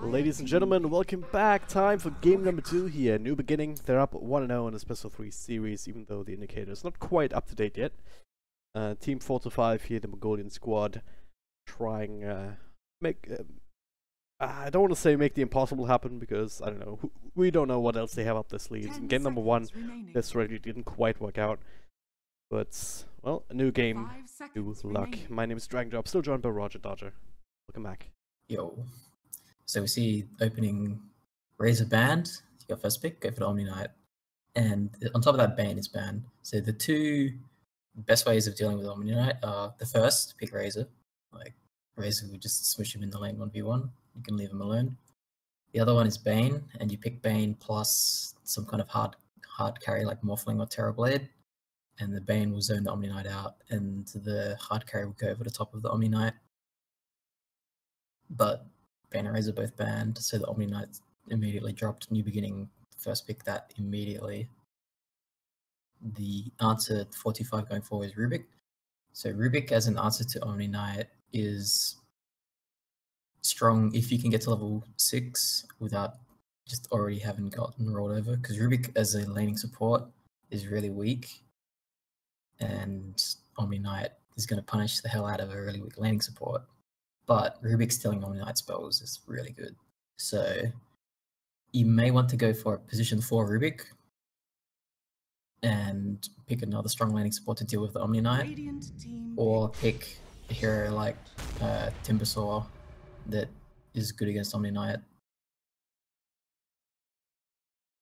Ladies and gentlemen, welcome back. Time for game number 2 here. New beginning. They're up 1-0 in the Special 3 series, even though the indicator is not quite up to date yet. Team 4-5 here, the Mongolian squad, trying I don't want to say make the impossible happen, because I don't know. We don't know what else they have up their sleeves. In game number 1, this really didn't quite work out. But, well, a new game, new luck. My name is DragonDrop, still joined by Roger Dodger. Welcome back. Yo. So we see opening Razor banned, your first pick, go for the Omni Knight. And on top of that, Bane is banned. So the two best ways of dealing with Omni Knight are the first, pick Razor. Like, Razor would just smush him in the lane 1v1. You can leave him alone. The other one is Bane, and you pick Bane plus some kind of hard carry like Morphling or Terrorblade. And the Bane will zone the Omni Knight out, and the hard carry will go over the top of the Omni Knight. But Bane and Razor both banned, so the Omni Knight immediately dropped. New beginning, first pick that immediately. The answer 45 going forward is Rubik. So Rubik as an answer to Omni Knight is strong if you can get to level 6 without just already having gotten rolled over, because Rubik as a laning support is really weak, and Omni Knight is going to punish the hell out of a really weak laning support. But Rubik stealing Omni Knight spells is really good. So you may want to go for position 4 Rubik and pick another strong laning support to deal with the Omni Knight, or pick a hero like Timbersaw that is good against Omni Knight.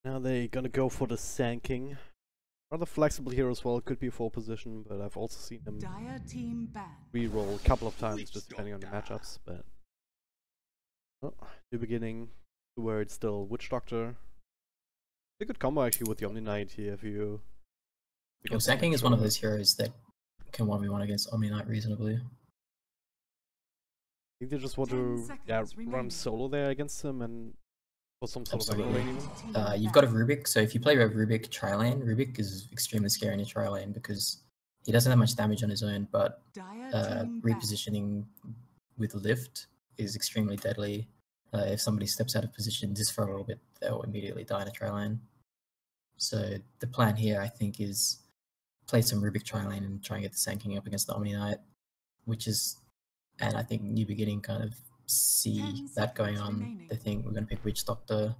Now they're gonna go for the Sand King. Rather flexible here as well, could be 4 position, but I've also seen them re-roll a couple of times just depending on the matchups. But new beginning, where it's still Witch Doctor. A good combo actually with the Omni Knight here if you... Sand King is one of those heroes that can 1v1 against Omni Knight reasonably. I think they just want to run solo there against him and for some sort of lane even. You've got a Rubik, so if you play Rubik tri-lane, Rubik is extremely scary in a tri-lane because he doesn't have much damage on his own, but repositioning with lift is extremely deadly. If somebody steps out of position just for a little bit, they'll immediately die in a tri-lane. So the plan here, I think, is play some Rubik tri-lane and try and get the Sand King up against the Omni Knight, which is, and I think New Beginning kind of see that going on. They think we're going to pick Witch Doctor,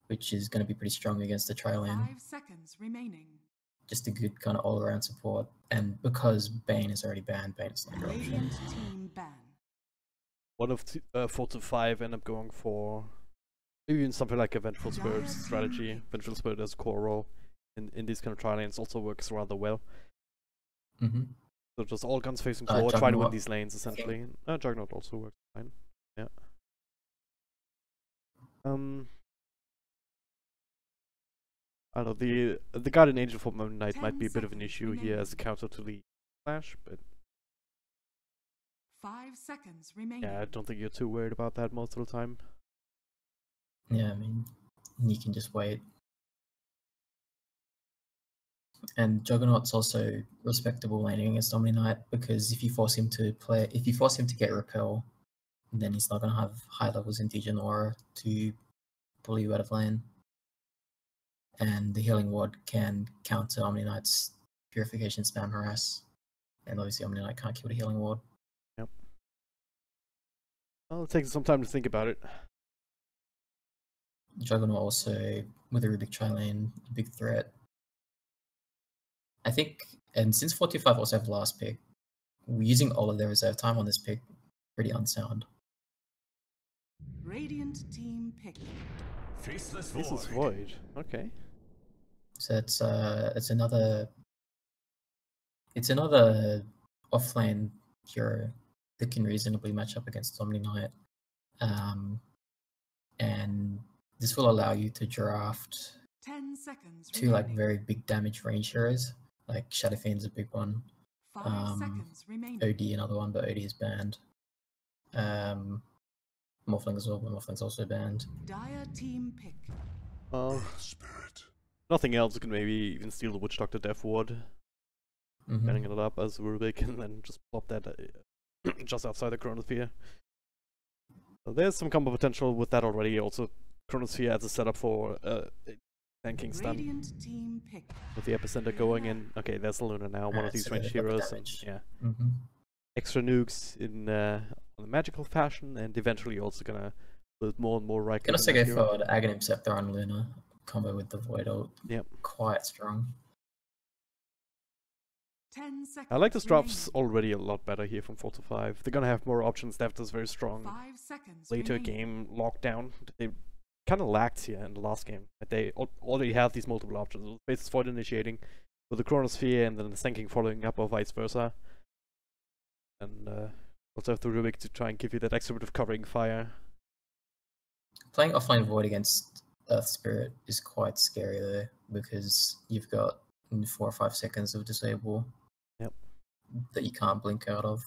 which is going to be pretty strong against the tri-lane. 5 seconds remaining. Just a good kind of all-around support, and because Bane is already banned, Bane is not an option. One of 4-5 end up going for maybe even something like a Vengeful Spirit strategy. Vengeful Spirit as a core role in these kind of tri-lanes also works rather well. So just all guns facing forward, try to win these lanes essentially. Juggernaut also works fine. Yeah. I don't know, the Guardian Angel for Moon Knight might be a bit of an issue here as a counter to the Flash, but 5 seconds remaining. yeah, I don't think you're too worried about that most of the time. Yeah, I mean, you can just wait. And Juggernaut's also respectable laning against Omni Knight, because if you force him to get repel, then he's not going to have high levels in Degen Aura to pull you out of lane. And the Healing Ward can counter Omni Knight's Purification Spam Harass, and obviously Omni Knight can't kill the Healing Ward. Yep. Well, it takes some time to think about it. Juggernaut also, with a Rubik tri-lane, a big threat. I think, and since 45 also have the last pick, using all of their reserve time on this pick, pretty unsound. Radiant team pick. Faceless Void. Okay. So it's another offlane hero that can reasonably match up against Omni Knight, and this will allow you to draft 10 seconds 2 like very big damage range heroes. Like Shadow Fiend's a big one. 5 seconds remaining. OD another one, but OD is banned. Morphling as well, but Morphling's also banned. Dire team pick. Nothing else. You can maybe even steal the Witch Doctor Death Ward, banning it up as Rubik, and then just plop that just outside the Chronosphere. So there's some combo potential with that already. Also, Chronosphere as a setup for tanking stun. Radiant team pick. With the epicenter going in. Okay, there's the Luna now, one of these so ranged they've got the heroes. And, damage. yeah. Mm-hmm. Extra nukes in on a magical fashion, and eventually also gonna build more and more right. Can also go for the Aghanim Scepter on Luna combo with the Void ult. Yep. Quite strong. 10 seconds. I like this drops remaining. already a lot better here from 4 to 5. They're gonna have more options. Deft is very strong. 5 seconds. Later remaining. game lockdown. They kind of lacked here in the last game. But they already have these multiple options. Basis Void initiating with the Chronosphere and then the Sinking following up or vice versa. And also have the Rubik to try and give you that extra bit of covering fire. Playing offline Void against Earth Spirit is quite scary though, because you've got 4 or 5 seconds of disable. Yep. That you can't blink out of.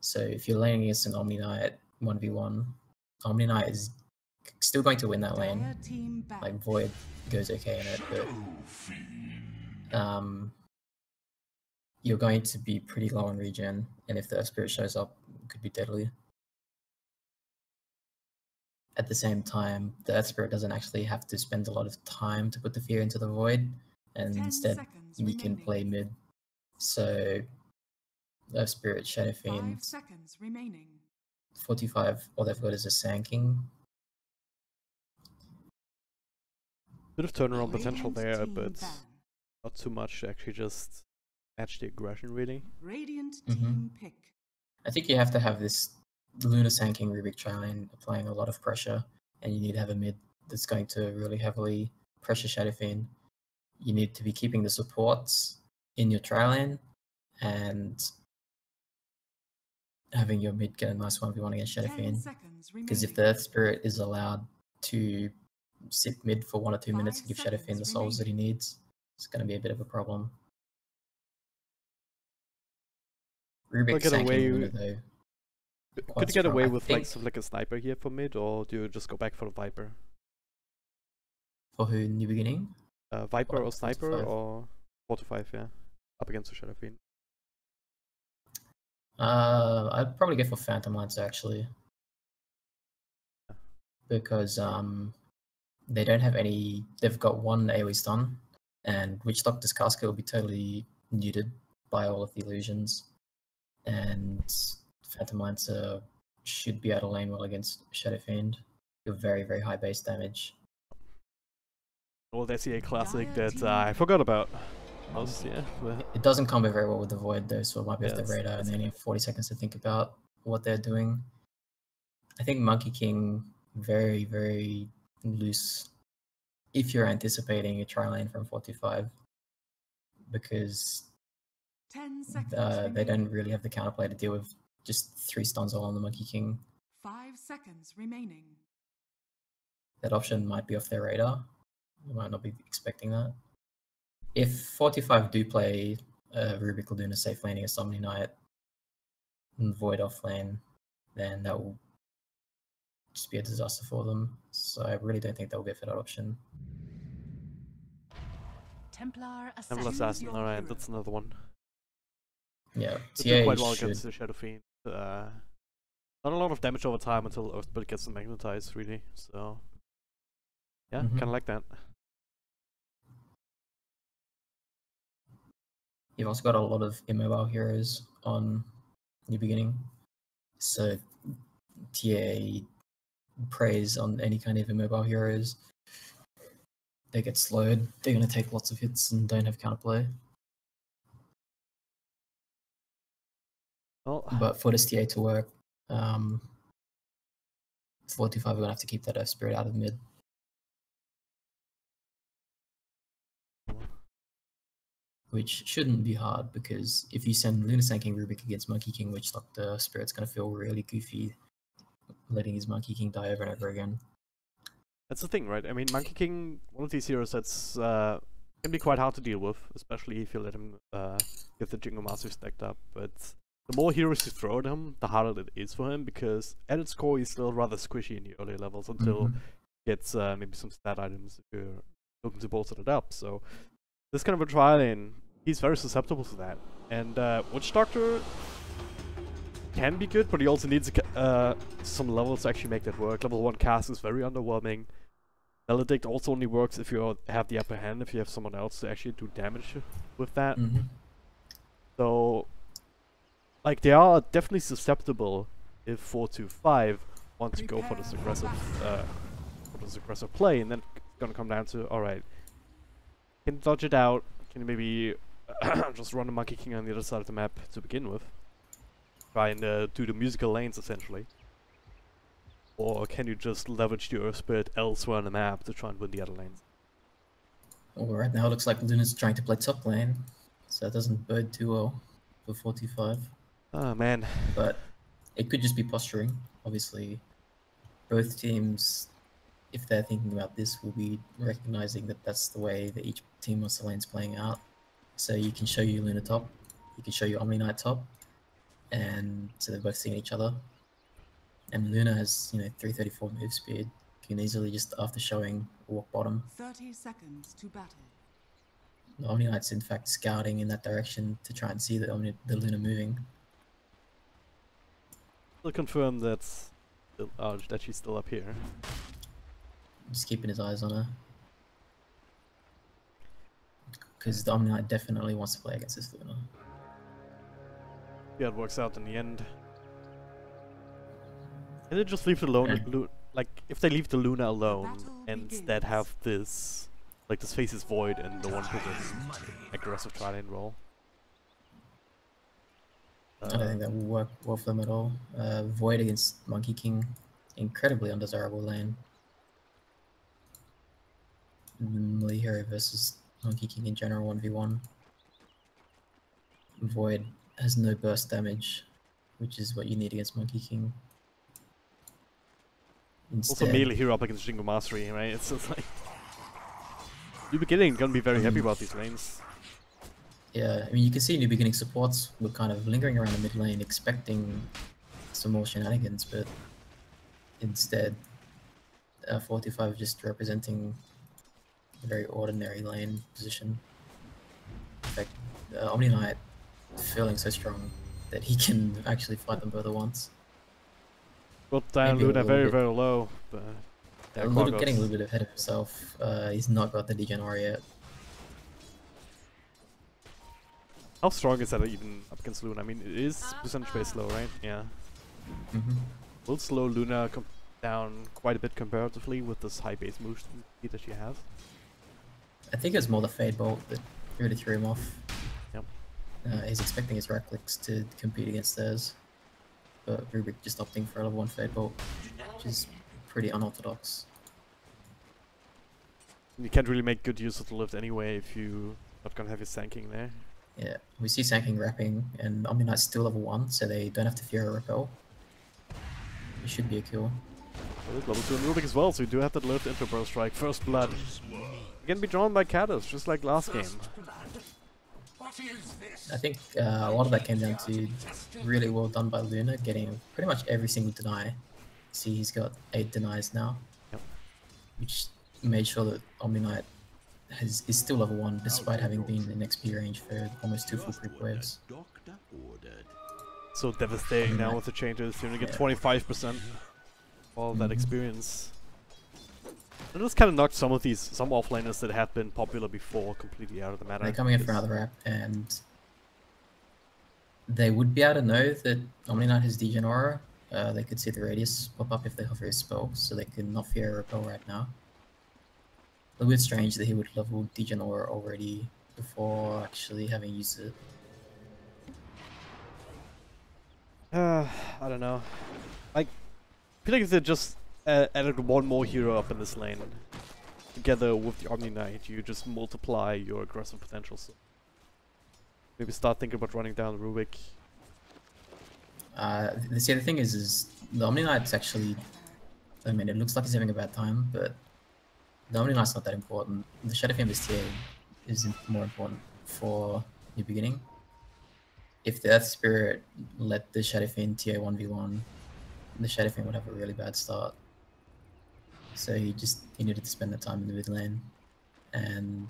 So if you're laning against an Omni Knight 1v1, Omni Knight is still going to win that lane. Dire team back. Like Void goes okay in it, but you're going to be pretty low on regen, and if the Earth Spirit shows up, it could be deadly. At the same time, the Earth Spirit doesn't actually have to spend a lot of time to put the fear into the Void, and 10 instead seconds you can remaining. play mid. So Earth Spirit, Shadow 5 Fiend, seconds remaining. 45, all they've got is a Sanking. Bit of turnaround potential Radiant there, team but ban. not too much to actually just match the aggression really. Radiant Mhm. team pick. I think you have to have this Luna Sanking Rubik Tri-Lane applying a lot of pressure, and you need to have a mid that's going to really heavily pressure Shadow Fiend. You need to be keeping the supports in your Tri-Lane, and having your mid get a nice 1v1 against Shadow 10 Fiend. seconds Because if remaining. the Earth Spirit is allowed to sit mid for 1 or 2 minutes 5 and give Shadow Fiend the seconds souls that he needs, it's going to be a bit of a problem. Rubik get away Sanking Luna though. Could quite you get strong. away I with think- like something like a sniper here for mid, or do you just go back for the Viper? For who, New Beginning? Viper Or or 4 to sniper 5? or 4 to 5, yeah. Up against the Shadow Fiend. I'd probably go for Phantom Lancer actually, because they don't have any. They've got 1 AoE stun, and Witch Doctor's Casket will be totally neutered by all of the illusions, and Phantom Lancer should be able to lane well against Shadow Fiend. You're very, very high base damage. Well, that's a classic Dire that team I forgot about. Most, yeah. But It doesn't combo very well with the Void though, so it might be off Yeah, the that's- radar, and that's they only have 40 seconds to think about what they're doing. I think Monkey King, very, very loose if you're anticipating a tri-lane from 45, because 10 seconds they remaining. don't really have the counterplay to deal with just 3 stuns all on the Monkey King. 5 seconds remaining. That option might be off their radar. You might not be expecting that. If 45 do play Rubik Luna safe laning as Omni Knight and Void off lane, then that will just be a disaster for them. So I really don't think they'll go for that option. Templar Temple Assassin. Assassin, alright, that's another one. Yeah, They do TA quite well should. against the Shadow Fiend. Not a lot of damage over time until Earthbird gets them magnetized, really. So, yeah, Mhm. kind of like that. You've also got a lot of immobile heroes on New Beginning, so TA preys on any kind of immobile heroes. They get slowed, they're going to take lots of hits and don't have counterplay. Well, But for this TA to work, 45 are going to have to keep that Earth Spirit out of mid. Which shouldn't be hard, because if you send Luna Sanking Rubik against Monkey King, Witch Doctor, Spirit's going to feel really goofy letting his Monkey King die over and over again. that's the thing, right? I mean, Monkey King, one of these heroes that's can be quite hard to deal with, especially if you let him get the Jingle Master stacked up. But the more heroes you throw at him, the harder it is for him, because at its core, he's still rather squishy in the early levels until Mhm. he gets maybe some stat items if you're looking to bolster it up. So this kind of a trial in, he's very susceptible to that. And Witch Doctor, can be good, but he also needs some levels to actually make that work. Level 1 cast is very underwhelming. Maledict also only works if you have the upper hand, if you have someone else to actually do damage with that. So, like, they are definitely susceptible if 4-5 want to go for this aggressive play, and then it's gonna come down to, alright, can you dodge it out? Can you maybe just run a Monkey King on the other side of the map to begin with? Try and do the musical lanes, essentially. Or can you just leverage your spirit elsewhere on the map to try and win the other lanes? Well, right now it looks like Luna's trying to play top lane, so that doesn't bode too well for 45. Oh man. But it could just be posturing. Obviously, both teams, if they're thinking about this, will be recognizing that that's the way that each team wants the lanes playing out. So you can show you Luna top, you can show you Omni Knight top, and so they're both seeing each other. And Luna has, 334 move speed. Can easily just, after showing, walk bottom. 30 seconds to battle. The Omni Knight's in fact scouting in that direction to try and see the Luna moving. We'll confirm that she's still up here. Just keeping his eyes on her. Because the Omni Knight definitely wants to play against this Luna. Yeah, it works out in the end. Can they just leave the Luna, like, if they leave the Luna alone and instead have this, like, this Faces Void and the one person aggressive tri-lane role? I don't think that will work well for them at all. Void against Monkey King, incredibly undesirable lane. Melee hero versus Monkey King in general 1v1. Void has no burst damage, which is what you need against Monkey King. Instead, also melee hero up against Jingo Mastery, right? It's just like... New Beginning gonna be very happy about these lanes. Yeah, I mean, you can see New Beginning supports were kind of lingering around the mid lane, expecting some more shenanigans, but instead, 45 just representing a very ordinary lane position. In fact, Omni Knight feeling so strong that he can actually fight them both at once. Got down Luna very, very low, but... Getting a little bit ahead of himself. He's not got the degen aura yet. How strong is that even up against Luna? I mean, it is percentage-based slow, right? Yeah. Will slow Luna come down quite a bit comparatively with this high base move speed that she has. I think it's more the Fade Bolt that really threw him off. Yep. He's expecting his right clicks to compete against theirs. But Rubik just opting for a level 1 Fade Bolt, which is pretty unorthodox. You can't really make good use of the lift anyway if you're not gonna have your Sanking there. Yeah, we see Sanking wrapping, and Omni Knight's still level 1, so they don't have to fear a repel. It should be a kill. Level 2 and Rubik as well, so you do have that lift into Burst Strike. First Blood. Again, be drawn by Kados, just like last game. I think a lot of that came down to really well done by Luna, getting pretty much every single deny. See, he's got 8 denies now, which made sure that Omni Knight is still level 1, despite having been in XP range for almost 2 full creep waves. So devastating now with the changes. You're gonna get 25% all that experience. And this kind of knocked some offlaners that had been popular before completely out of the meta. They're coming in for another wrap, and they would be able to know that Omni Knight has degen aura. They could see the radius pop up if they hover his spell, so they could not fear a repel right now. A little bit strange that he would level degen aura already before actually having used it. I don't know. I feel like if they just added one more hero up in this lane, together with the Omni Knight, you just multiply your aggressive potential. So maybe start thinking about running down Rubik. See, the thing is the Omni Knight's actually, I mean, it looks like he's having a bad time, but the Omni Knight's not that important. The Shadow Fiender's TA is more important for New Beginning. If the Earth Spirit let the Shadow Fiend TA 1v1, the Shadow Fiend would have a really bad start. So he needed to spend the time in the mid lane. And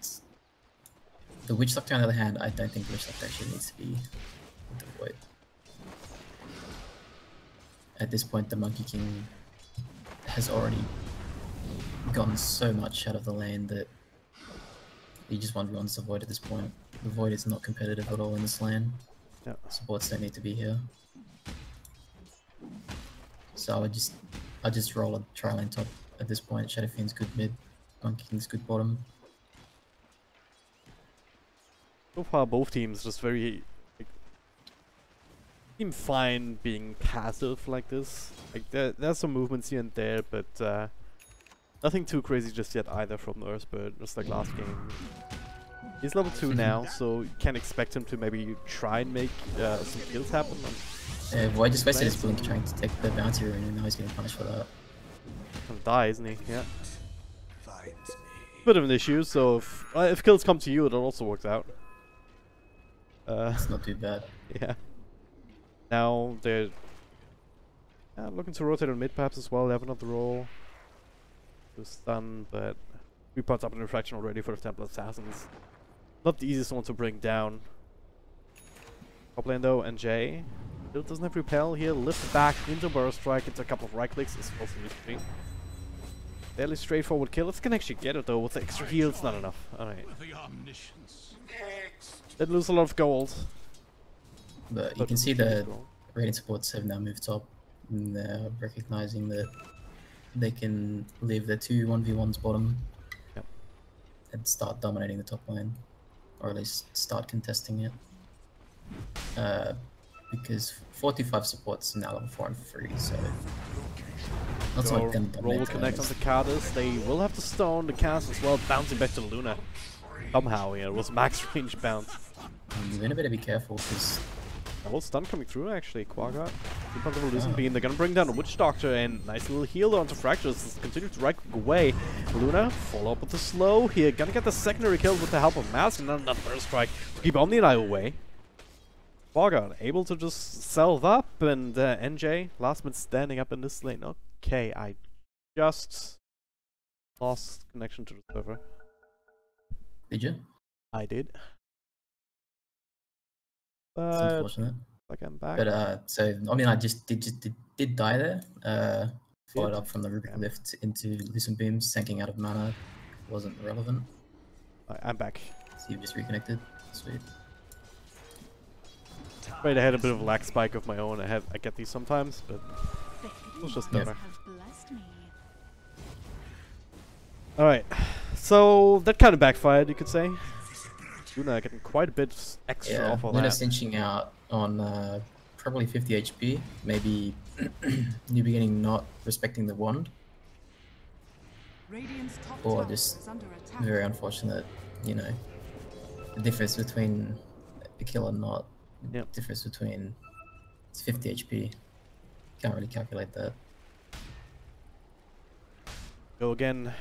the Witch Doctor, on the other hand, I don't think the Witch Doctor actually needs to be deployed. at this point the Monkey King has already gotten so much out of the lane that he just 1v1s the Void at this point. The Void is not competitive at all in this lane. Yeah. Supports don't need to be here. So I just roll a tri-lane top at this point. Shadow Fiend's good mid, Monkey King's good bottom. So far, both teams just very seem fine being passive like this. Like there's some movements here and there, but nothing too crazy just yet either from the Earthbird. Just like last game. He's level 2 now, so you can't expect him to maybe try and make some kills happen. Void just wasted his blink trying to take the bounty rune, and now he's getting punished for that. Gonna die, isn't he? Yeah. Bit of an issue. So if kills come to you, it also works out. It's not too bad. Yeah. Now they're looking to rotate on mid perhaps as well. They have another roll to stun, but 3 points up in refraction already for the Temple Assassins. Not the easiest one to bring down. Top lane though, NJ still doesn't have repel here. Lift back into burst strike into a couple of right clicks is also useful. Fairly straightforward kill. It's gonna actually get it though with the extra heal. It's not enough. Alright. Did lose a lot of gold. But you can see the rating supports have now moved top, and they're recognizing that they can leave their 2 1v1s bottom and start dominating the top lane, or at least start contesting it. Because 45 supports now level 4 and 3, so not so much them roll will connect on the Cardus. They will have to stone the cast as well, bouncing back to Luna. Somehow, yeah, it was max range bounce. You're gonna better be careful because double stun coming through actually, Quagga. Keep on the losing beam. They're gonna bring down a Witch Doctor and nice little heal onto Fractures. Continue to right click away. Luna follow up with the slow here. Gonna get the secondary kill with the help of Mask and then another Burst Strike to keep Omni Knight away. Quagga able to just self up, and NJ last man standing up in this lane. Okay, I just lost connection to the server. Did you? I did. It's unfortunate. Like I'm back. But so I mean, I just did die there. Followed up from the Rubik lift into Listen Beams, sinking out of mana. Wasn't relevant. I'm back. So you've just reconnected. Sweet. Right, I had a bit of a lag spike of my own. I get these sometimes, but it was just better. Alright, so that kind of backfired, you could say. Luna getting quite a bit extra off of Luna that. cinching out on probably 50 HP. Maybe New Beginning not respecting the wand. Or just very unfortunate, you know, the difference between a kill and not. Yep. Difference between it's 50 HP. Can't really calculate that. Go again.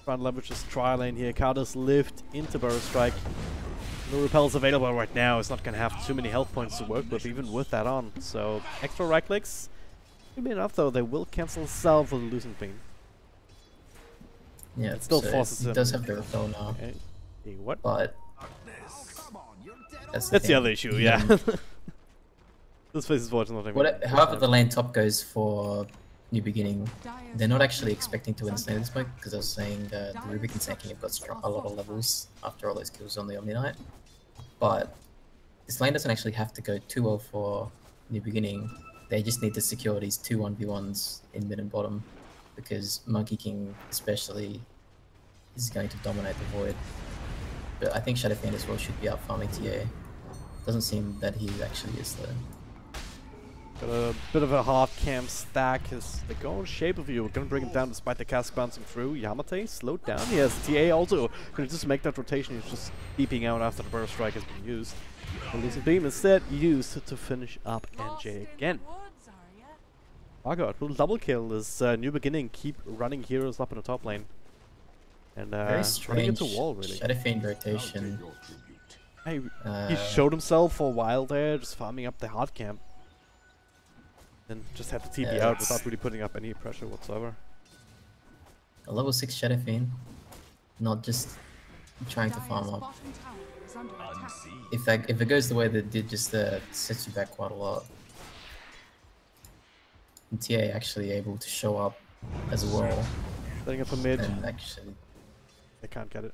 Trying to leverage this tri lane here. Cardus lift into Burrow Strike. No repels available right now. It's not going to have too many health points to work with, even with that on. So, extra right clicks. Should be enough though. They will cancel Salve for the losing beam. Yeah, it still so forces him. He does have the repel now. Okay. What? But that's the other issue, yeah. This face is fortunate. However the lane top goes for New Beginning, they're not actually expecting to win this lane at this point, because I was saying the Rubik and Sanking have got a lot of levels after all those kills on the Omni Knight. But this lane doesn't actually have to go too well for New Beginning. They just need to secure these 2 1v1s in mid and bottom, because Monkey King especially is going to dominate the Void. But I think Shadow Fiend as well should be out farming TA. Doesn't seem that he actually is though. Got a bit of a hard camp stack as they go in shape of you. We're gonna bring him down despite the cast bouncing through. Yamate slowed down. He has TA also. Gonna just make that rotation. He's just beeping out after the burst strike has been used. The losing beam instead used to finish up NJ again. Oh god, little double kill as New Beginning keep running heroes up in the top lane. And very strange into wall really. Shadow Fiend rotation. Hey, he showed himself for a while there, just farming up the hard camp. And just had the TP out without really putting up any pressure whatsoever. A level 6 Shadow Fiend, not just trying to farm up. If it goes the way that it did, just sets you back quite a lot. And TA actually able to show up as well. Setting up a mid. And actually, They can't get it.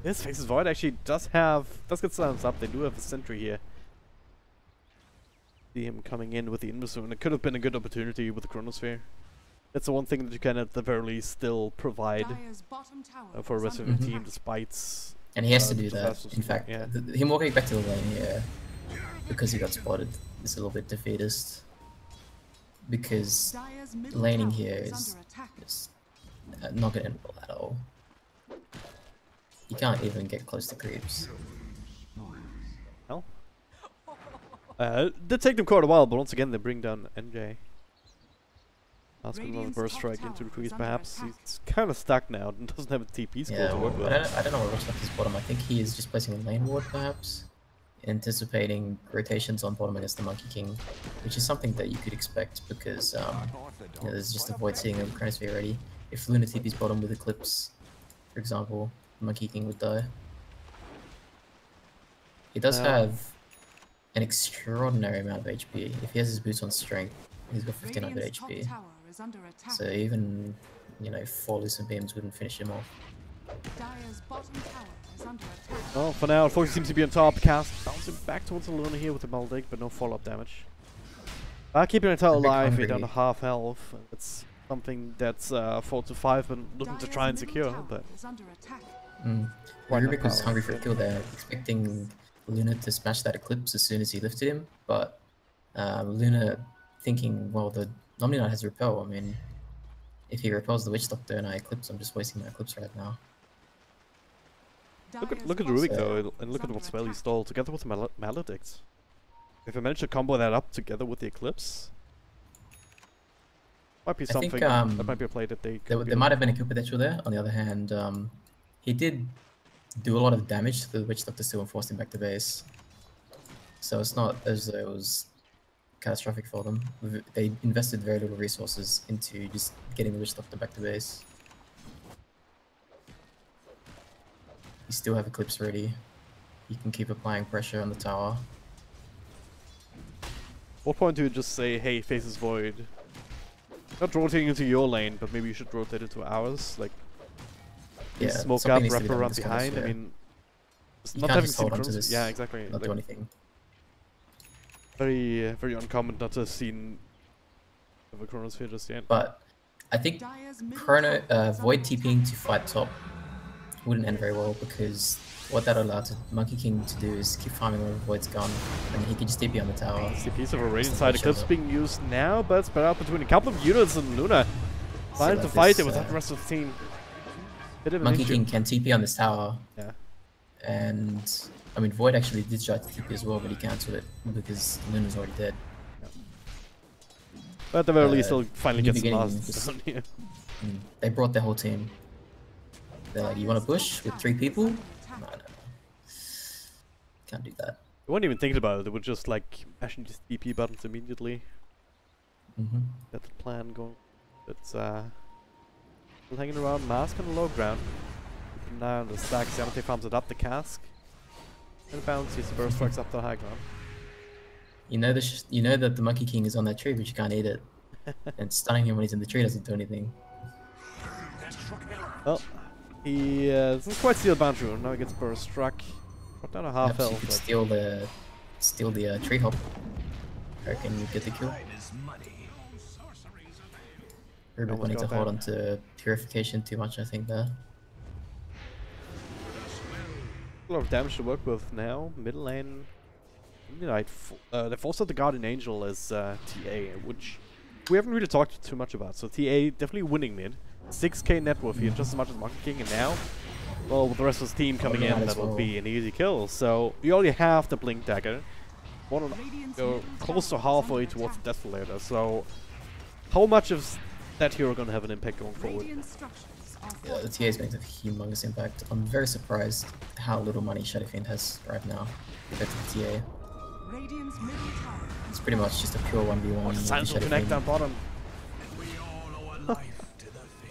This Faces Void actually does get silence up. They do have a sentry here. See him coming in with the Invisu, and it could have been a good opportunity with the Chronosphere. That's the one thing that you can at the very least still provide for the rest of your team, despite. And he has to do that. In fact, yeah. Him walking back to the lane here because he got spotted is a little bit defeatist. Because laning here is not going to end well at all. You can't even get close to creeps. Hell. Did take them quite a while, but once again they bring down NJ. Ask him another burst strike into the creeps, perhaps. He's kind of stuck now and doesn't have a TP skill to work with. I don't know what looks like his bottom. I think he is just placing a lane ward, perhaps. Anticipating rotations on bottom against the Monkey King, which is something that you could expect because you know, there's just a void sitting over Chronosphere already. If Luna TP's bottom with Eclipse, for example, the Monkey King would die. He does have an extraordinary amount of HP. If he has his boots on strength, he's got 1500 HP. So even, you know, 4 Lucent Beams wouldn't finish him off. Well, for now, Focus seems to be on top. Cast bouncing back towards the Luna here with the Maldig, but no follow-up damage. Keeping it alive, we're down to half health. It's something that's 4 to 5 and looking to try and secure, but... Rubik was hungry for a kill there, expecting Luna to smash that Eclipse as soon as he lifted him, but Luna thinking, well, the Omni Knight has Repel. I mean, if he repels the Witch Doctor and I Eclipse, I'm just wasting my Eclipse right now. Look at Rubik though, and look at what spell he stole together with the Maledicts. If I manage to combo that up together with the Eclipse, might be something. That might be a play that they. There might have been a kill potential there. On the other hand, he did do a lot of damage to the Witch Doctor still and forced him back to base. So it's not as though it was catastrophic for them. They invested very little resources into just getting the Witch Doctor back to base. You still have Eclipse ready. You can keep applying pressure on the tower. What point do you just say, hey, Faces Void, not rotating into your lane, but maybe you should rotate into ours? Like, smoke up, wrap around behind. I mean, not having synchronous. Yeah, exactly. Not do anything. Very, very uncommon not to have seen the Chronosphere just yet. But I think Void TPing to fight top wouldn't end very well because what that allowed the Monkey King to do is keep farming where Void's gone, and he can just TP on the tower. It's a piece of a Radiant side Eclipse being used now, but it's spread out between a couple of units, and Luna trying to fight it without the rest of the team. Monkey King can TP on this tower. Yeah. And I mean, Void actually did try to TP as well, but he cancelled it because Luna's already dead. Yeah. But at the very least, he'll finally get some last. They brought their whole team. They're like, you want to push with 3 people? No. Can't do that. They weren't even thinking about it. They were just like mashing these TP buttons immediately. Got the plan going. It's still hanging around. Mask on the low ground. Now on the stack. Xanate farms it up the cask. And bounces the burst strikes up the high ground. You know that the Monkey King is on that tree, but you can't eat it. And stunning him when he's in the tree doesn't do anything. Well, he doesn't quite steal boundary rune. Now he gets burst struck. Got down a half health. You could steal the tree hop. I reckon you get the kill. Rubik wanting to hold on to purification too much, I think there. A lot of damage to work with now. Middle lane. They forced out the Guardian Angel as TA, which we haven't really talked too much about. So TA definitely winning mid. 6k net worth here, just as much as Monkey King, and now, well, with the rest of his team coming in, that will be an easy kill. So you already have the Blink Dagger. Want to go close to halfway towards the Desolator. So how much of that hero going to have an impact going forward? Yeah, the TA is going to have a humongous impact. I'm very surprised how little money Shadowfiend has right now compared to the TA. It's pretty much just a pure 1v1. Silence will connect down bottom.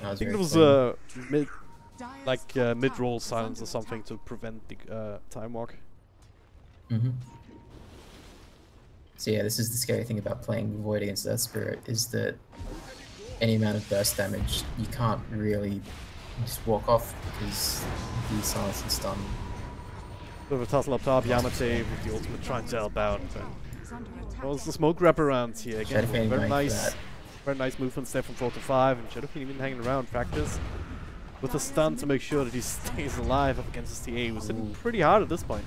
I think it was mid-roll silence or something to prevent the time walk. So yeah, this is the scary thing about playing Void against Earth Spirit, is that any amount of burst damage, you can't really just walk off because the silence and stun. Bit of a tussle up top, Yamate with the ultimate trying to help out, but well, it's the smoke wrap around here again. Very nice movements there from 4 to 5, and Shadowfiend even hanging around practice with a stun to make sure that he stays alive up against his TA, who's hitting pretty hard at this point.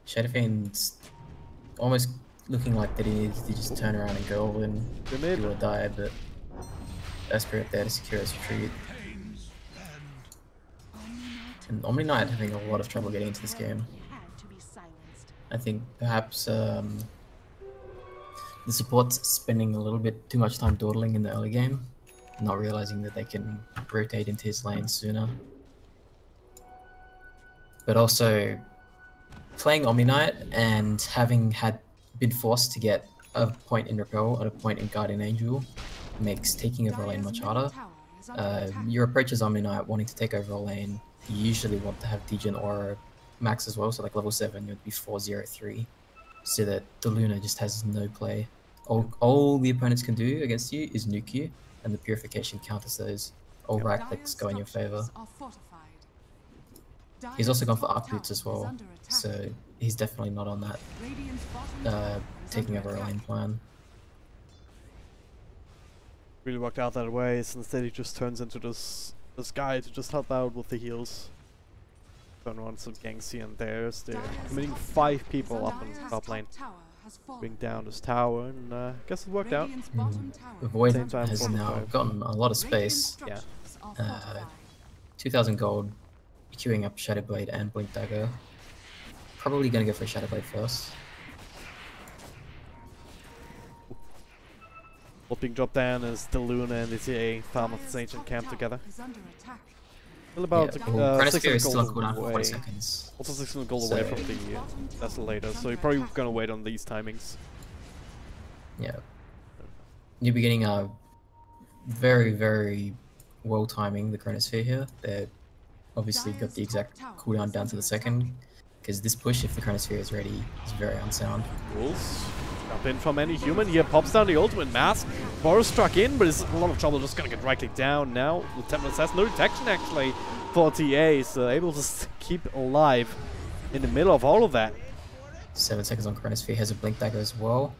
Shadowfiend's almost looking like that he needs to just turn around and go all in, do or die, but Spirit there to secure his retreat. And Omni Knight having a lot of trouble getting into this game. I think perhaps the support's spending a little bit too much time dawdling in the early game, not realizing that they can rotate into his lane sooner. But also, playing Omni Knight and having been forced to get a point in Repel and a point in Guardian Angel makes taking over a lane much harder. Your approach as Omni Knight wanting to take over a lane, you usually want to have Degen Aura max as well, so like level 7 it would be 4-0-3, so that the Luna just has no play. All the opponents can do against you is nuke you, and the Purification counters those. All right clicks go in your favor. He's also gone for Arc Boots as well, so he's definitely not on that taking over a lane plan. Really worked out that way, so instead he just turns into this guy to just help out with the heals. Turn around some ganks here and there. They're committing 5 people up in top lane. Bring down this tower, and I guess it worked out. The Void has now gotten a lot of space. Yeah. 2,000 gold, queuing up Shadow Blade and Blink Dagger. Probably gonna go for Shadow Blade first. What being dropped down is the Luna and the TA farm of this ancient camp together. Still about 600 still on gold cooldown for away. 40 seconds. Also 600 gold away from the Desolator, so you're probably gonna wait on these timings. Yeah. New beginning are very, very well timing the Chronosphere here. They're obviously got the exact cooldown down to the second, because this push, if the Chronosphere is ready, is very unsound. Rules. Jump in from any human here, pops down the ultimate mask. Boris struck in, but is a lot of trouble just gonna get right click down now. Lieutenant has no detection actually for TA, so able to keep alive in the middle of all of that. 7 seconds on Chronosphere, has a Blink Dagger as well.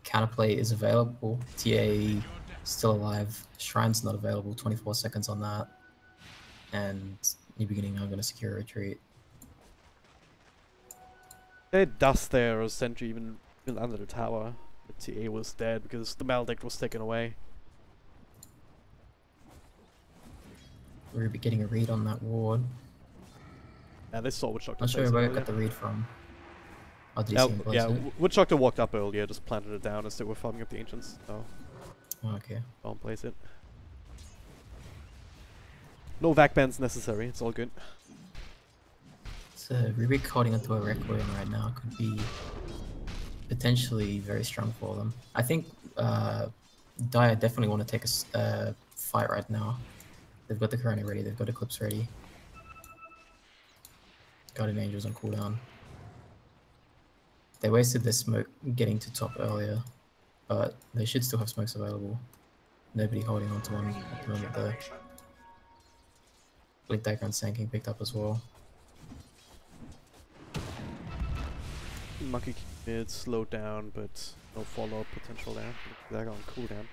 Counterplay is available. TA still alive. Shrine's not available, 24 seconds on that. And New Beginning are gonna secure a retreat. They had dust there, or Sentry even under the tower. The TA was dead because the Maledict was taken away. We're getting a read on that ward. Yeah, they saw Witch Doctor. Not sure where I got the read from. Oh, did you see him close it? Witch Doctor walked up earlier, just planted it down as they were farming up the Ancients. So, okay. don't place it. No vac bans necessary, it's all good. So Rubik holding onto a Requiem right now could be potentially very strong for them. I think Dire definitely want to take a fight right now. They've got the Corona ready, they've got Eclipse ready. Guardian Angels on cooldown. They wasted their smoke getting to top earlier, but they should still have smokes available. Nobody holding onto one at the moment though. Blink Dagger and Sand King picked up as well. Monkey mid slowed down, but no follow-up potential there. They're on cooldown.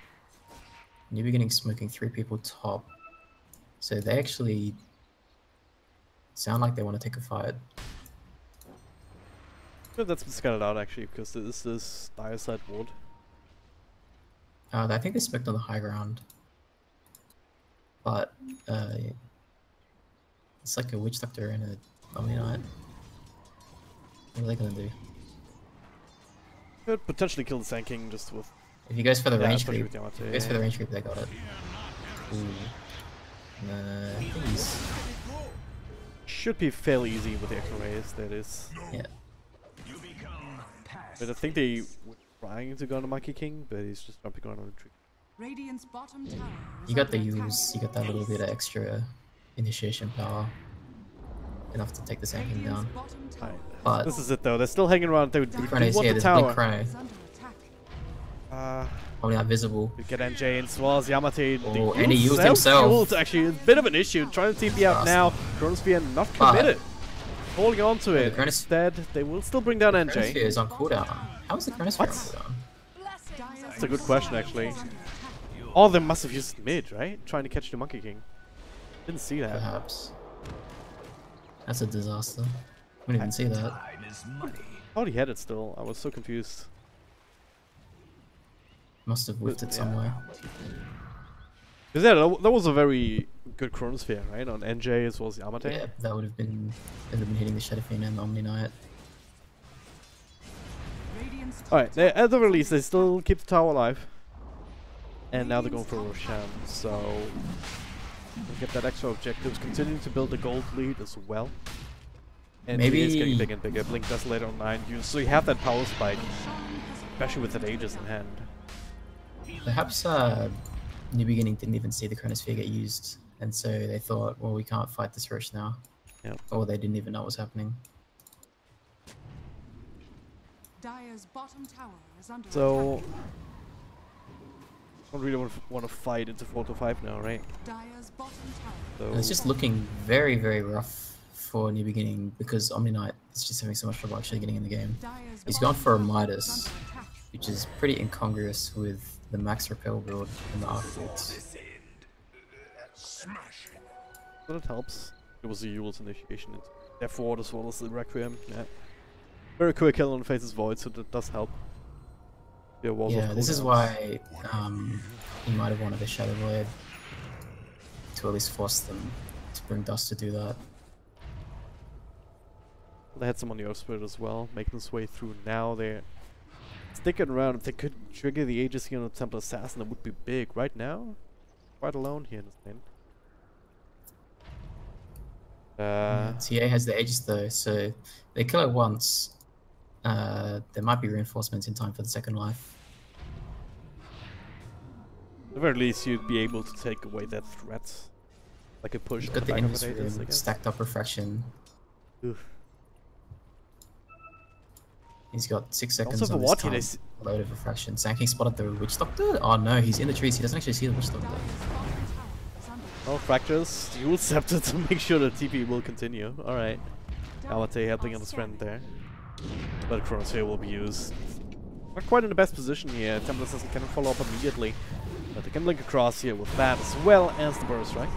New Beginning smoking 3 people top. So they actually sound like they want to take a fight. Good, that's been scattered out actually, because this is Dire side ward. I think they smoked on the high ground. But it's like a Witch Doctor and a Omni Knight. What are they gonna do? Could potentially kill the Sand King just with. If he goes for the range creep, creep, they got it. Ooh. I think he's... Should be fairly easy with the extra rays, that is. Yeah. But I think they were trying to go on the Monkey King, but he's just jumping on a retreat. Radiant's bottom tower You got the use, you got that little bit of extra initiation power. enough to take the Genting down. Right. But This is it though. They're still hanging around. They the want Chrono's here. the There's a big tower. Chrono. Probably not visible. You get NJ as well as Yamate. Oh, and he used himself. Actually, a bit of an issue. Trying to TP out now. Chronosphere not committed. Holding on to it. Instead, they will still bring down NJ. Chronosphere is on cooldown. How is the Chronosphere on cooldown? That's a good question, actually. Oh, they must have used mid, right? Trying to catch the Monkey King. Didn't see that. Perhaps. That's a disaster. We didn't even see that. Oh, he had it still. I was so confused. Must have whiffed it somewhere. Because yeah, that was a very good Chronosphere, right? On NJ as well as Yamate. Yeah, that would have been hitting the Shadow Fiend and the Omni Knight. Alright, at the release, they still keep the tower alive. And now they're going for Roshan, so we'll get that extra objectives. Continuing to build the gold lead as well. And maybe it's getting bigger and bigger. Blink does later on 9 use, so you have that power spike, especially with the Aegis in hand. Perhaps New Beginning didn't even see the Chronosphere get used, and so they thought, well, we can't fight this rush now. Yep. Or they didn't even know what was happening. Dire's bottom tower is under So, attack. I don't really want to fight into 4 to 5 now, right? Dire's bottom tower. So And it's just looking very, very rough for New Beginning because Omni Knight is just having so much trouble actually getting in the game. Dire's He's gone bottom for a tower is Midas, under attack. which is pretty incongruous with the max repel build in the Architects. but it helps. It was the Yule's initiation into F4 as well as the Requiem. Yeah. Very quick kill on Face's Void, so that does help. Yeah, this is why he might have wanted a Shadow Void to at least force them to bring Dust to do that. They had some on the Earth Spirit as well, making its way through now. They're sticking around. If they could trigger the Aegis here on the Temple Assassin, that would be big. Right now, quite alone here in this lane. TA has the Aegis though, so they kill it once. There might be reinforcements in time for the second life. At the very least, you'd be able to take away that threat. Like a push. He's on got the back of Invis an Aegis, I Room, guess. stacked up Refraction. Oof. He's got 6 seconds Also, on for his what time. he is. Load of Refraction. Sanking spotted the Witch Doctor? Oh no, he's in the trees. He doesn't actually see the Witch Doctor. Dire's bottom tower is under Oh, Fractures. Dual Scepter to make sure the TP will continue. Alright. Yamate helping on his friend there. But Chronosphere will be used. Not quite in the best position here. Temple Assassin can follow up immediately. But they can blink across here with that as well as the Burst Strike.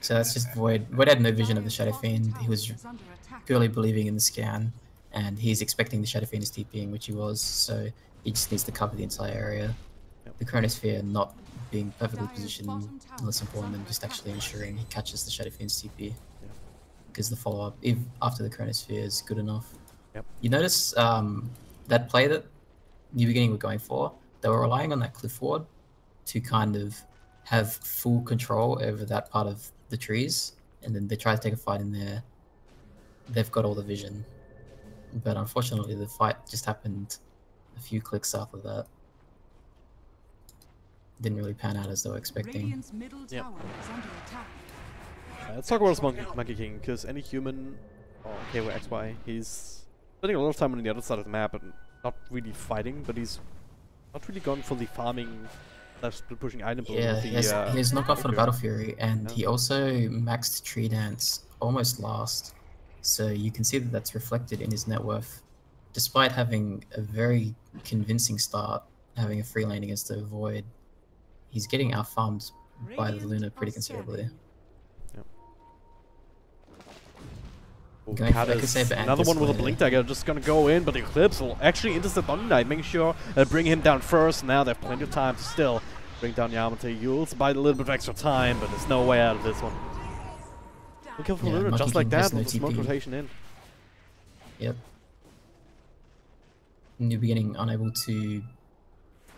So that's just Void. Void had no vision of the Shadow Fiend. He was is under attack. purely believing in the scan, and he's expecting the Shadow Fiend is TPing, which he was, so he just needs to cover the entire area. Yep. The Chronosphere not being perfectly positioned less important than just actually ensuring he catches the Shadow Fiend's TP. Because the follow-up, if after the Chronosphere, is good enough. Yep. You notice that play that New Beginning were going for, they were relying on that cliff ward to kind of have full control over that part of the trees, and then they try to take a fight in there. They've got all the vision, but unfortunately the fight just happened a few clicks after that. Didn't really pan out as they were expecting. Radiant's middle Yep. tower is under attack. Let's talk about this Monkey King, because any human, or KYXY, he's spending a lot of time on the other side of the map and not really fighting, but he's not really gone for the farming / pushing item build. Yeah, with he has knocked off for the Requiem. Battle Fury, and Yeah. he also maxed Tree Dance almost last. So you can see that that's reflected in his net worth. Despite having a very convincing start, having a free lane against the Void, he's getting out-farmed by the Radiant Luna pretty are considerably. scanning. Oh, Going for Cat is Echo-Saber and another one with a Display. Blink Dagger just gonna go in, but the Eclipse will actually intercept on Knight, making sure bring him down first. Now they have plenty of time to still bring down Yamate. Yules buy a little bit of extra time, but there's no way out of this one. We'll kill for Yeah, Luna Monkey just like King has that no with the smoke TP. rotation in. Yep. New Beginning unable to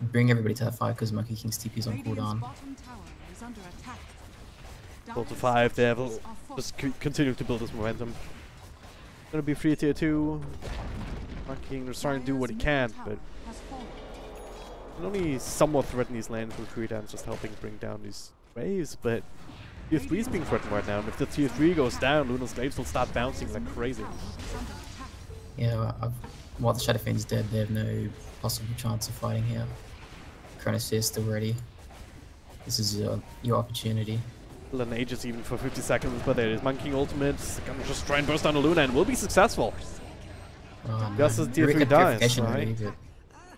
bring everybody to that fight because Monkey King's TP is on Radiant's cooldown. bottom tower is under attack. 4 to Dire's 5, they have structures are just fortified. continue to build this momentum. Gonna be free tier 2. Monkey King is trying to do what he Dire's can, middle but tower has fallen. can only somewhat threaten these lanes with Free Dance just helping bring down these waves, but Tier 3 is being threatened right now, and if the Tier 3 goes down, Lunar Slaves will start bouncing like crazy. Yeah, while the Shadow Fiend's dead, they have no possible chance of fighting here. Chronosphere's still ready. This is your opportunity. Still an ages even for 50 seconds, but there is Monkey King ultimate. Gonna just try and burst down the Luna and will be successful. Just as Tier 3 dies, right? Ready, but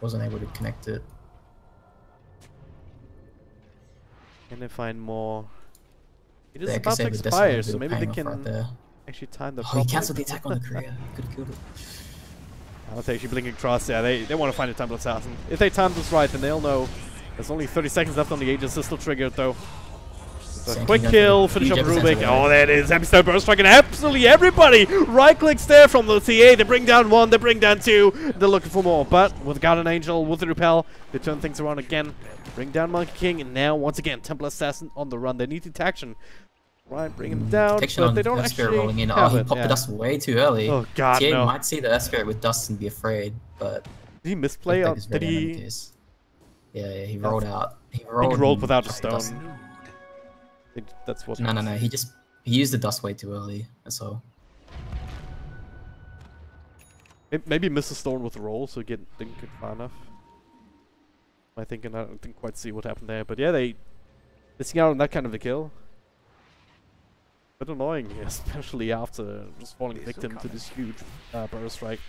wasn't able to connect it. Can they find more? It is They about to expire, so maybe they can actually time the. Oh, he cancelled the attack on the Korea. Could have killed it. I'll take you Blinking Trust. Yeah, they want to find a Temple Assassin. If they time this right, then they'll know. There's only 30 seconds left on the Aegis. It's still triggered though. A quick kill, finish up Rubik. Oh, there it is. Episode burst striking absolutely everybody. Right clicks there from the TA. They bring down one, they bring down two. They're looking for more. But with Guardian Angel, with the repel, they turn things around again. Bring down Monkey King, and now once again, Temple Assassin on the run. They need detection. Right, bring him down, but they don't actually rolling in. have he popped the dust way too early. Oh god, TA no. might see the Spirit with dust and be afraid, but did he misplay? Did he? Yeah, he rolled out. He rolled without a stone. That's what. No. He used the dust way too early. That's all. Maybe miss a stone with the roll, so didn't get far enough. I didn't quite see what happened there, but yeah, they missing out on that kind of a kill. But annoying, especially after just falling victim to this huge burrow strike.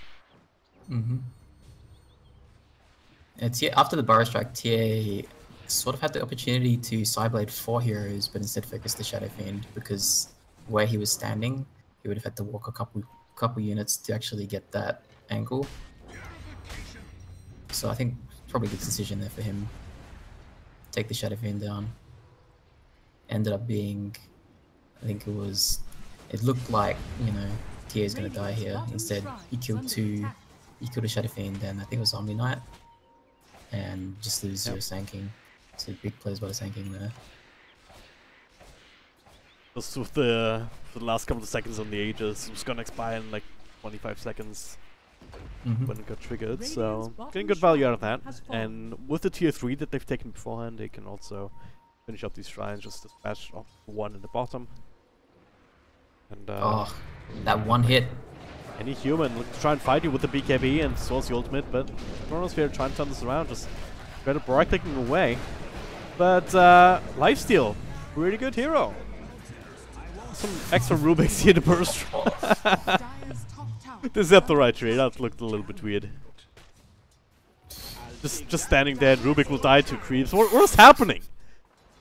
After the burrow strike, TA sort of had the opportunity to sideblade 4 heroes, but instead focused the Shadow Fiend because where he was standing, he would have had to walk a couple units to actually get that angle. So I think probably a good decision there for him. Take the Shadow Fiend down. Ended up being, I think it looked like, you know, TA is going to die here. Instead, he killed a Shadow Fiend, and I think it was Omni Knight, and just lose 0 sanking. So big plays by the sanking there. Just with the last couple of seconds on the Aegis, it was gonna expire in like 25 seconds when it got triggered, so getting good value out of that. And with the Tier 3 that they've taken beforehand, they can also finish up these shrines, just dispatch off one in the bottom. And oh, that one hit. Any human look to try and fight you with the BKB and source the ultimate, but Chronosphere trying to turn this around, just better right clicking away. But Lifesteal, really good hero. Some extra Rubiks here to burst. This is not the right trade. That looked a little bit weird. Just standing there, and Rubik will die to creeps. What is happening?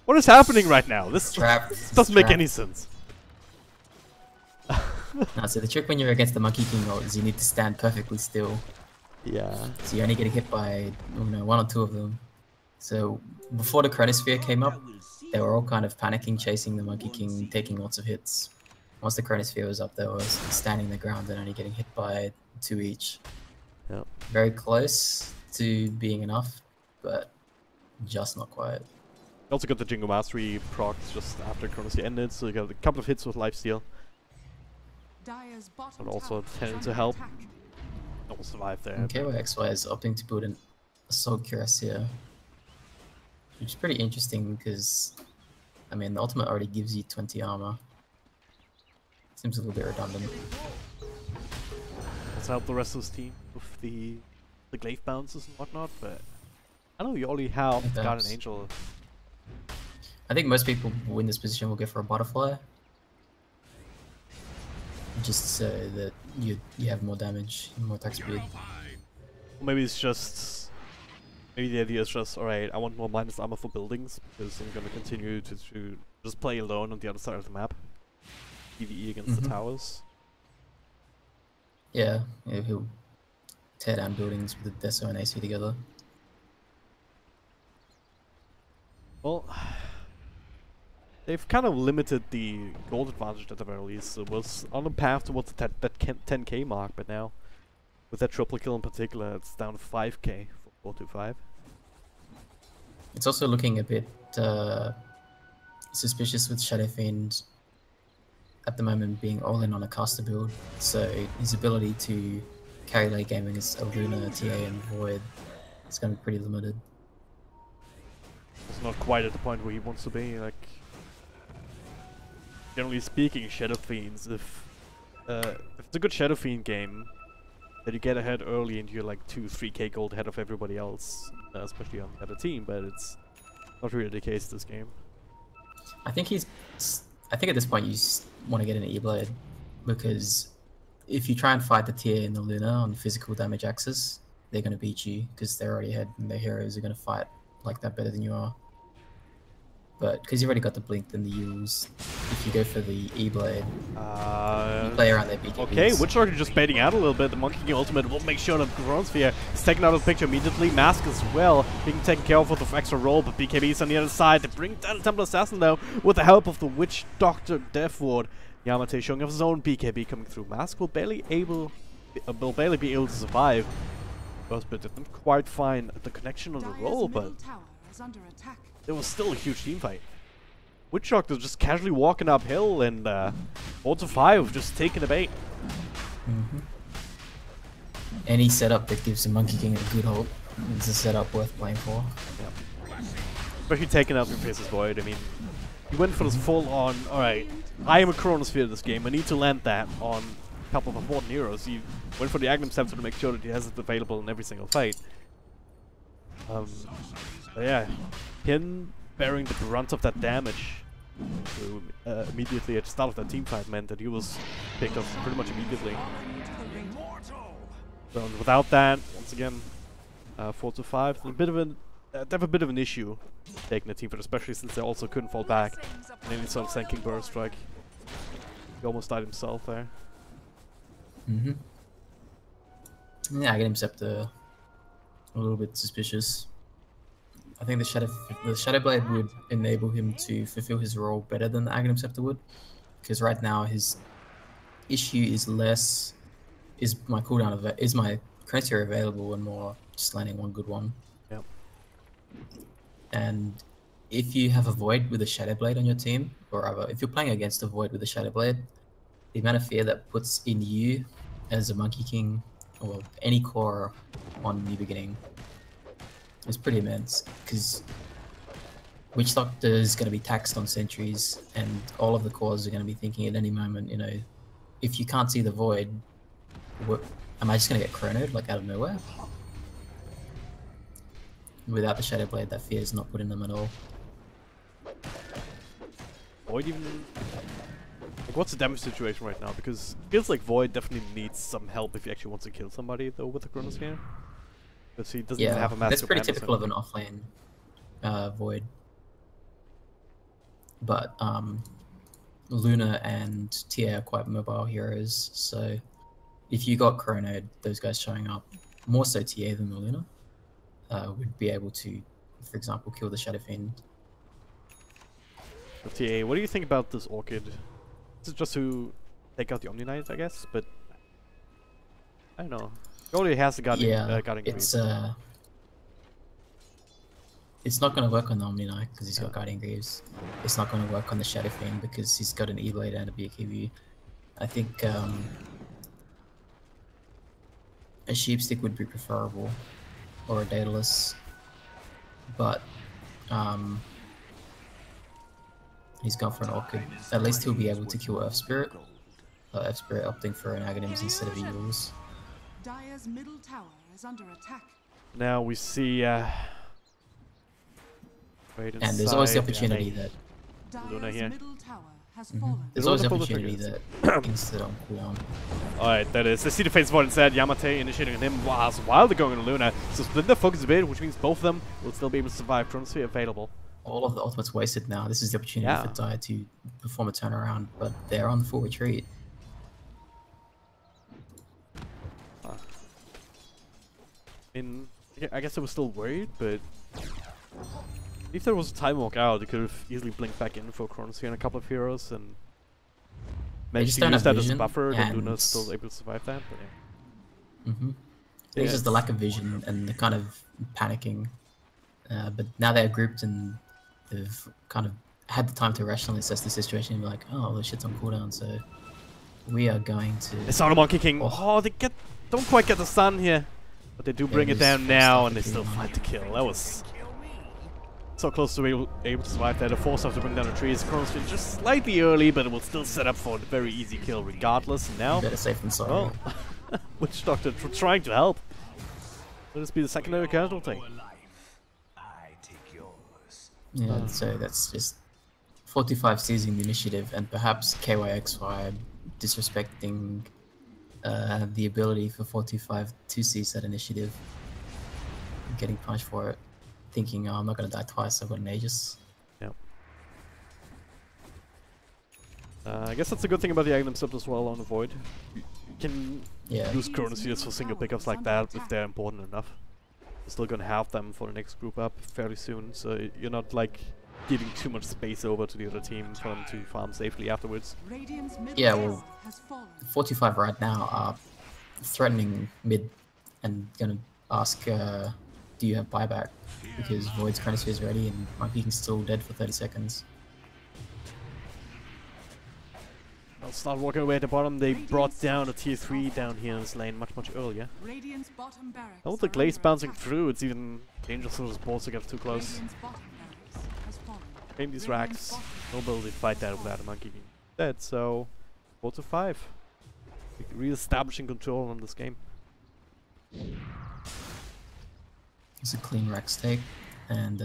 What is happening right now? This doesn't make any sense. No, so the trick when you're against the Monkey King is you need to stand perfectly still. Yeah. So you're only getting hit by 1 or 2 of them. So before the Chronosphere came up, they were all kind of panicking, chasing the Monkey King, taking lots of hits. Once the Chronosphere was up, they were standing the ground and only getting hit by 2 each. Yep. Very close to being enough, but just not quite. Also got the Jingo Mastery procs just after Chronosphere ended, so you got a couple of hits with Lifesteal. And also tending to help. Don't survive there. Okay, well, XY is opting to build an Assault Cuirassier, which is pretty interesting because, I mean, the ultimate already gives you 20 armor. Seems a little bit redundant. Let's help the rest of this team with the glaive bounces and whatnot, but I know you already have Guardian Angel. I think most people who in this position will go for a butterfly. Just so that you have more damage and more attack speed. Maybe it's just... Maybe the idea is just, alright, I want more minus armor for buildings, because I'm gonna continue to just play alone on the other side of the map. PvE against the towers. Yeah, he'll tear down buildings with the Deso and AC together. Well... They've kind of limited the gold advantage at the very least. It was on a path towards that 10k mark, but now, with that triple kill in particular, it's down to 5k for 425. It's also looking a bit suspicious with Shadow Fiend at the moment being all in on a caster build, so his ability to carry late game against Luna, TA and Void is going to be pretty limited. It's not quite at the point where he wants to be, like... generally speaking, Shadow Fiends, if it's a good Shadow Fiend game, that you get ahead early and you're like 2-3k gold ahead of everybody else, especially on the other team, but it's not really the case this game. I think at this point you want to get an E-Blade, because if you try and fight the tier in the Luna on physical damage axis, they're going to beat you because they're already ahead and their heroes are going to fight like that better than you are. But because you've already got the Blink and the Yules, if you go for the E-Blade, you play around their BKBs. Okay, Witchdog just baiting out a little bit. The Monkey King ultimate will make sure that Chronosphere is taken out of the picture immediately. Mask as well, being taken care of with the extra roll, but BKB's on the other side. They bring down the Temple Assassin though, with the help of the Witch Doctor Death Ward. Yamate showing off his own BKB coming through. Mask will barely be able to survive. But didn't quite find the connection on the roll, but it was still a huge team fight. Witch Doctor just casually walking uphill and 4-5 just taking the bait. Any setup that gives the Monkey King a good hold is a setup worth playing for. Yep. Especially taking out your Faceless Void. I mean, he went for this full on, alright, I am a Chronosphere this game, I need to land that on a couple of important heroes. He went for the Agnum Scepter to make sure that he has it available in every single fight. But yeah, him bearing the brunt of that damage immediately at the start of that team fight meant that he was picked up pretty much immediately. So without that, once again, 4-5, they have a bit of an issue taking the team fight, especially since they also couldn't fall back in any sort of sinking burst strike. He almost died himself there. Yeah, I get him Scepter a little bit suspicious. I think the Shadow Blade would enable him to fulfill his role better than the Agnum Scepter would, because right now his issue is less is my Chronosphere available and more just landing one good one. Yep. And if you have a Void with a Shadow Blade on your team, or rather, if you're playing against a Void with a Shadow Blade, the amount of fear that puts in you as a Monkey King or any core on New Beginning is pretty immense, because Witch Doctor is going to be taxed on sentries, and all of the cores are going to be thinking at any moment, you know, if you can't see the Void, am I just going to get chronoed like out of nowhere? Without the Shadow Blade, that fear is not put in them at all. Void even... Like, what's the damage situation right now? Because it feels like Void definitely needs some help if he actually wants to kill somebody, though, with the Chronosphere. Because he doesn't have a massive... That's pretty typical of an offlane Void. But Luna and TA are quite mobile heroes, so if you got chronoed, those guys showing up, more so TA than the Luna, would be able to, for example, kill the Shadow Fiend. TA, what do you think about this Orchid? This is just to take out the Omni Knight, I guess, but I don't know. He already has the guarding Greaves. It's not going to work on the Omni Knight because he's got Guardian Greaves. It's not going to work on the Shadow Fiend because he's got an E-Blade and a BKB. I think a Sheepstick would be preferable, or a Daedalus, but he's gone for an Orchid. At least he'll be able to kill Earth Spirit. Earth Spirit opting for an Aghanims instead of Eagles. Dire's middle tower is under attack. Now we see and there's always the opportunity that Luna here. Middle tower has fallen. There's always the opportunity that can sit on cooldown. Alright, that is. They see the face Void instead. Yamate initiating on him while they're going on Luna. So split their focus a bit, which means both of them will still be able to survive. Chronosphere available. All of the ultimates wasted now. This is the opportunity for Dire to perform a turnaround, but they're on the full retreat. I guess I was still worried, but if there was a time walk out, they could have easily blinked back in for Chronosphere and a couple of heroes and managed to use that as a buffer, and Luna's still able to survive that. But yeah. It's just the lack of vision and the kind of panicking. But now they're grouped and they've kind of had the time to rationally assess the situation and be like, oh, the shit's on cooldown, so we are going to... They saw the Monkey King. Oh, they don't quite get the stun here. But they do bring it down now, and they still fight to kill. That was so close to be able to survive there. The force have to bring down the trees. Chronosphere just slightly early, but it will still set up for a very easy kill regardless. And now, better safe than sorry. well, Witch Doctor trying to help. Will this be the secondary casualty? Yeah, so that's just 45 seizing the initiative, and perhaps KYXY disrespecting the ability for 45 to seize that initiative, getting punished for it, thinking, oh, I'm not going to die twice, I've got an Aegis. Yep. I guess that's a good thing about the item sub as well on the Void. You can use Chronospheres for single pickups like that if they're important enough. You're still going to have them for the next group up fairly soon, so you're not like giving too much space over to the other team for them to farm safely afterwards. Yeah, well, 45 right now are threatening mid and gonna ask, do you have buyback? Because Void's Chronosphere is ready and my Peaking's still dead for 30 seconds. They'll start walking away at the bottom. They brought down a tier 3 down here in this lane much earlier. Oh, with the Glaze bouncing through, it's even dangerous for the supports to get too close. Aim these racks. No ability to fight that without a monkey being dead, so 4 to 5. Re-establishing control on this game. It's a clean rack stake, and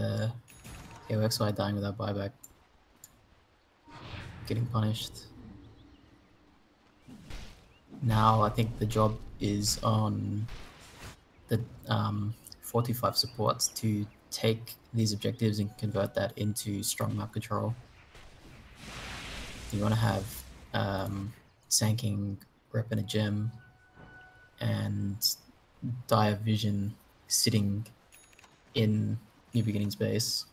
KOXY dying without buyback. Getting punished. Now I think the job is on the 45 supports to take these objectives and convert that into strong map control. You want to have Sanking repping a gem and Dire Vision sitting in New Beginnings base.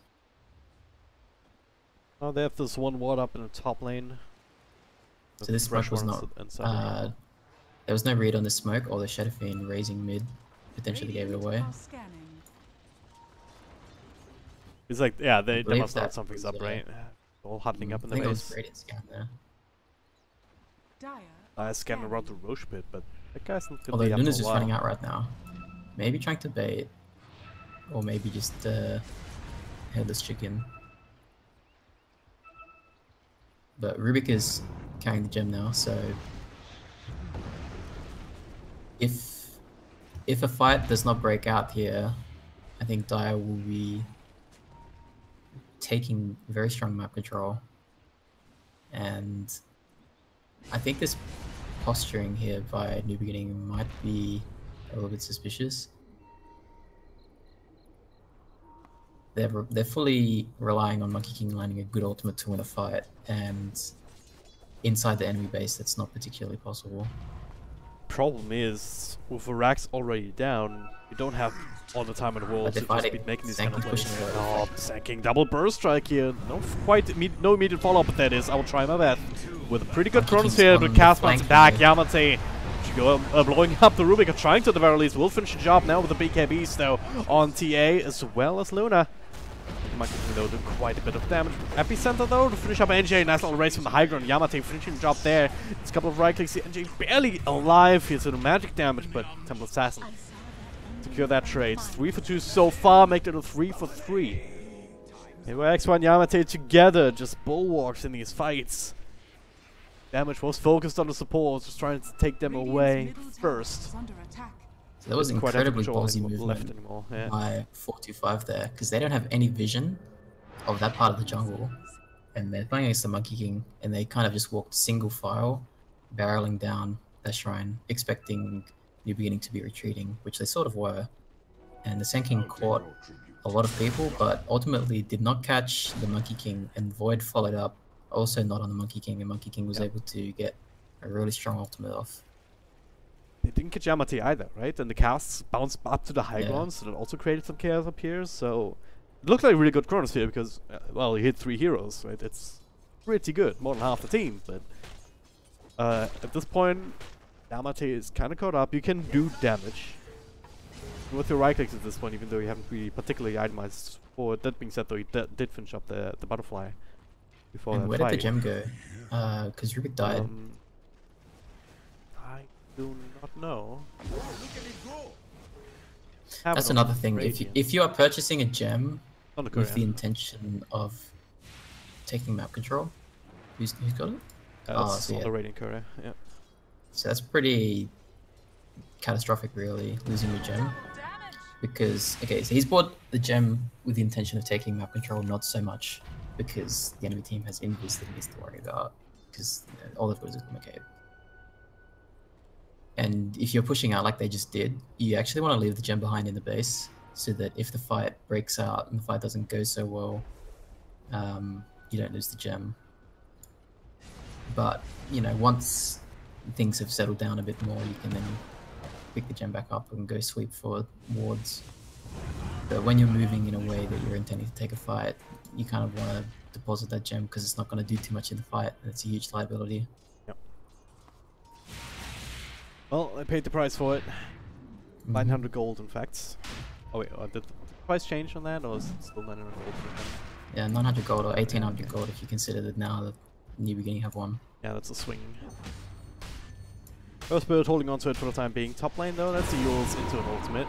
Oh, they have this one ward up in the top lane. So this smoke was not... there was no read on the smoke or the Shadow Fiend raising mid. Potentially gave it away. It's like, yeah, they must have something's up, right? All huddling up in the base. I think it was Radiant scan there. I scanned around the Roche pit, but that guy's not gonna Although be up Luna's for a just while. running out right now. Maybe trying to bait. Or maybe just headless chicken. But Rubik is carrying the gem now, so if a fight does not break out here, I think Dire will be taking very strong map control, and I think this posturing here by New Beginning might be a little bit suspicious. They're fully relying on Monkey King landing a good ultimate to win a fight, and inside the enemy base that's not particularly possible. Problem is, with the racks already down, you don't have all the time in the world to just be making these kind of plays. Oh, Sanking double burst strike here. No immediate follow-up, but that is. I will try my best. With a pretty good Chronosphere, but cast bounce back. Yamate blowing up the Rubik, trying to at the very least. Will finish the job now with the BKBs though on TA as well as Luna. Monkey King though doing quite a bit of damage. Epicenter though to finish up NJ. Nice little race from the high ground. Yamate finishing the job there. It's a couple of right clicks. NJ barely alive here, so the magic damage, but Temple Assassin secure that trade. 3 for 2 so far, make it a 3 for 3. And X1 and Yamate together just bulwarks in these fights. Damage was focused on the supports, just trying to take them away first. So that was incredibly ballsy movement by 425 there, because they don't have any vision of that part of the jungle, and they're playing against the Monkey King, and they kind of just walked single file, barreling down their shrine, expecting New Beginning to be retreating, which they sort of were. And the Sand King caught a lot of people, but ultimately did not catch the Monkey King, and Void followed up, also not on the Monkey King, and Monkey King was able to get a really strong ultimate off. They didn't catch Yamate either, right? And the casts bounced up to the high ground, so that also created some chaos up here. So it looked like a really good Chronosphere because, well, he hit 3 heroes, right? It's pretty good, more than half the team. But at this point, Yamate is kind of caught up. You can do damage with your right clicks at this point, even though you haven't really particularly itemized for it. That being said, though, he did finish up the butterfly before that fight. And where did the gem go? Because Rubik died. I do not know. That's another thing. If you are purchasing a gem On the with Korea. the intention of taking map control. Who's got it? That's so on yeah. the raiding Korea, yeah. So that's pretty catastrophic, really, losing the gem. Because, okay, so he's bought the gem with the intention of taking map control, not so much because the enemy team has invis that he needs to worry about, because all they've got is a McCabe. And if you're pushing out like they just did, you actually want to leave the gem behind in the base, so that if the fight breaks out and the fight doesn't go so well, you don't lose the gem. But, you know, once things have settled down a bit more, you can then pick the gem back up and go sweep for wards. But when you're moving in a way that you're intending to take a fight, you kind of want to deposit that gem because it's not going to do too much in the fight, and it's a huge liability. Yep. Well, I paid the price for it. 900 gold, in fact. Oh wait, did the price change on that, or is it still 900 gold? Yeah, 900 gold or 1800 gold if you consider that now the new beginning have one. Yeah, that's a swing. First bird holding on to it for the time being. Top lane though, that's the Yules into an ultimate.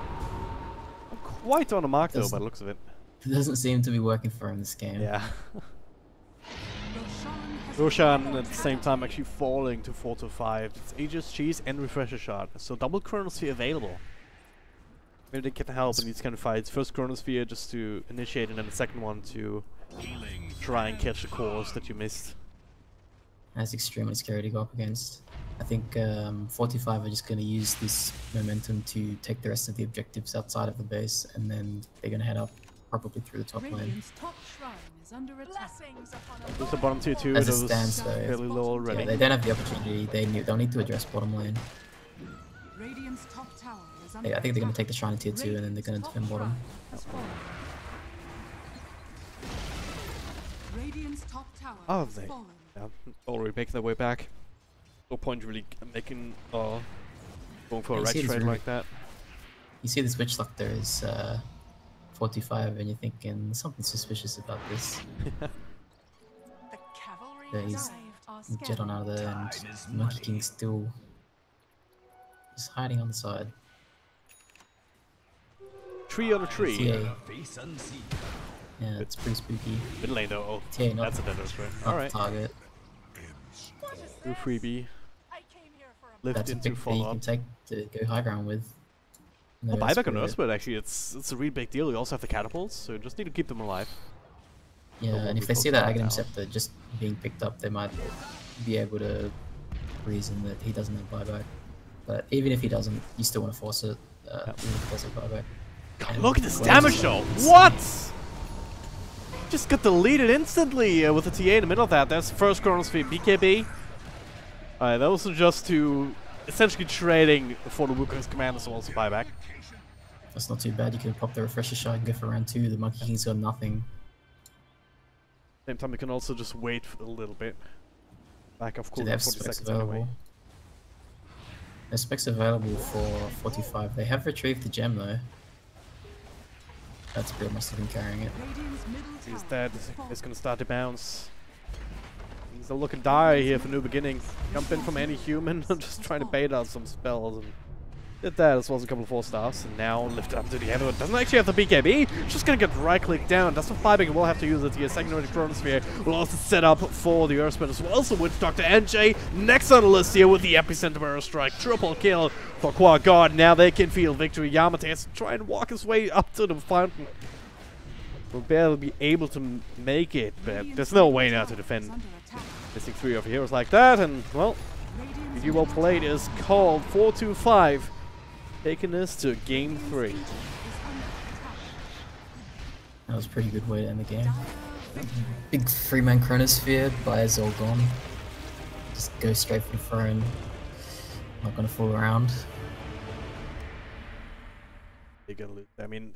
I'm quite on the mark though by the looks of it. It doesn't seem to be working for him this game. Yeah. Roshan at the same time actually falling to 4 to 5. It's Aegis, Cheese, and Refresher Shot. So double Chronosphere available. Maybe they can help in these kind of fights. First Chronosphere just to initiate, and then the second one to try and catch the cores that you missed. That's extremely scary to go up against. I think 45 are just going to use this momentum to take the rest of the objectives outside of the base, and then they're going to head up probably through the top lane. Top shrine is under attack. There's the bottom tier 2, As that it was stands, though, fairly low already. Yeah, they don't have the opportunity. They'll need to address bottom lane. Radiant's top tower is under Yeah, I think they're going to take the shrine in tier 2, and then they're going to defend bottom. Radiant's top tower Oh, has they fallen. already making their way back. No point really making going for a You right see this trade really- like that. You see this witch lock there is 45, and you're thinking there's something suspicious about this. The cavalry Yeah, he's saved our Jet on out of there, and Monkey King still is hiding on the side. Tree on a tree. TA. Yeah, it's pretty spooky. Mid lane though. Oh, TA not, that's a dead right. not Alright. target. New freebie. Lift That's a into big thing follow you up. can take to go high ground with. Oh, No, buyback on Earthbird. Earthbird actually, it's a really big deal. You also have the catapults, so you just need to keep them alive. Yeah, won't and be if they see focused that on Aghanim now. Scepter just being picked up, they might be able to reason that he doesn't have buyback. But even if he doesn't, you still want to force it, even if he does have buyback. And Look at this Wales damage is though! like- What?! Just got deleted instantly with the TA in the middle of that. That's first Chronosphere BKB. Alright, that was just to essentially trading for the Wukong's command as well as buyback. That's not too bad. You can pop the refresher shot and go for round 2. The Monkey King's got nothing. Same time, you can also just wait for a little bit. Back of Do course, they have 40 specs seconds available? anyway. There's specs available for 45. They have retrieved the gem though. That's Bill must have been carrying it. Radiant's middle He's tower dead. has fallen. He's gonna start to bounce. Things are looking dire here for New Beginning. Jump in from any human and just trying to bait out some spells. And did that as well as a couple of 4 stars. And now lifted up to the other one. Doesn't actually have the BKB. Just gonna get right clicked down. That's what buyback will have to use it here. Secondary Chronosphere will also set up for the Earthspin as well. So Witch Doctor NJ next on the list here with the Epicenter Airstrike. Triple kill for Quad God. Now they can feel victory. Yamate has to try and walk his way up to the fountain. Will barely be able to make it, but there's no way now to defend Under attack. missing 3 of heroes like that. And well, Radiant's GG well played is called 4-2-5, taking us to game 3. That was a pretty good way to end the game. Big 3-man Chronosphere, Buyers all gone. Just go straight for the throne. Not gonna fool around. They're gonna lose. I mean,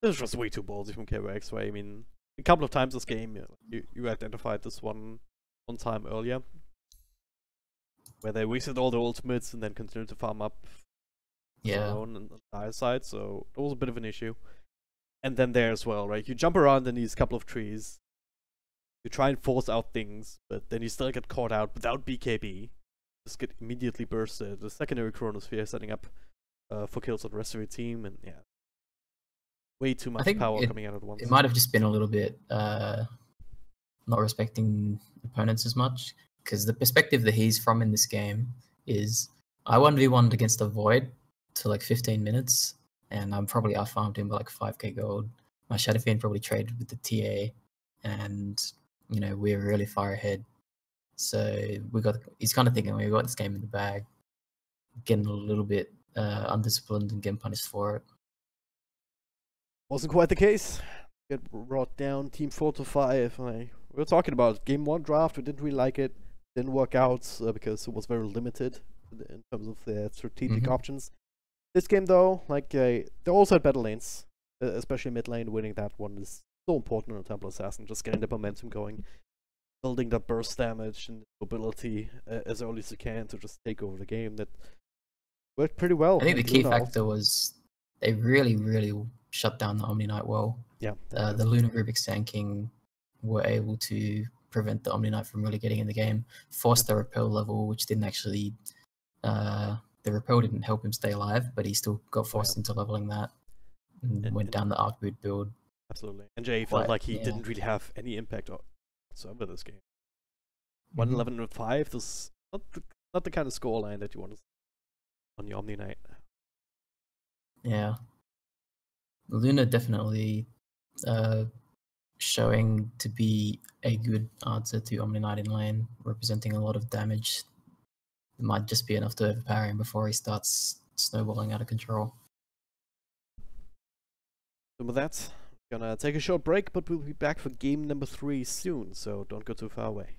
this was way too ballsy from KYX way. I mean, a couple of times this game, you identified this one time earlier, where they wasted all their ultimates and then continued to farm up Yeah. their own on the dire side, so it was a bit of an issue. And then there as well, right? You jump around in these couple of trees, you try and force out things, but then you still get caught out without BKB. Just get immediately bursted. The secondary Chronosphere setting up for kills on the rest of your team, and yeah. way too much power coming out at once. It might have just been a little bit not respecting opponents as much, because the perspective that he's from in this game is I 1v1'd against a Void to like 15 minutes, and I farmed him by like 5k gold. My Shadow Fiend probably traded with the TA, and you know, we're really far ahead. So he's kind of thinking we got this game in the bag, getting a little bit undisciplined and getting punished for it. Wasn't quite the case. Get brought down, team 4 to 5. We were talking about game 1 draft. We didn't really like it. Didn't work out because it was very limited in terms of their strategic options. This game though, like they also had better lanes, especially mid lane. Winning that one is so important on a Temple Assassin. Just getting the momentum going, building that burst damage and mobility as early as you can to just take over the game. That worked pretty well. I think the key factor was they really shut down the Omni Knight well. Yeah. The Luna Rubik Sand King were able to prevent the Omni Knight from really getting in the game, forced the repel level, which didn't actually the repel didn't help him stay alive, but he still got forced into leveling that and went down the Arc Boot build. Absolutely. And Jay felt like he didn't really have any impact whatsoever this game. 111 and 5, this is not the kind of scoreline that you want to see on your Omni Knight. Yeah. Luna definitely showing to be a good answer to Omni Knight in lane, representing a lot of damage. It might just be enough to overpower him before he starts snowballing out of control. So with that, we're gonna take a short break, but we'll be back for game number 3 soon, so don't go too far away.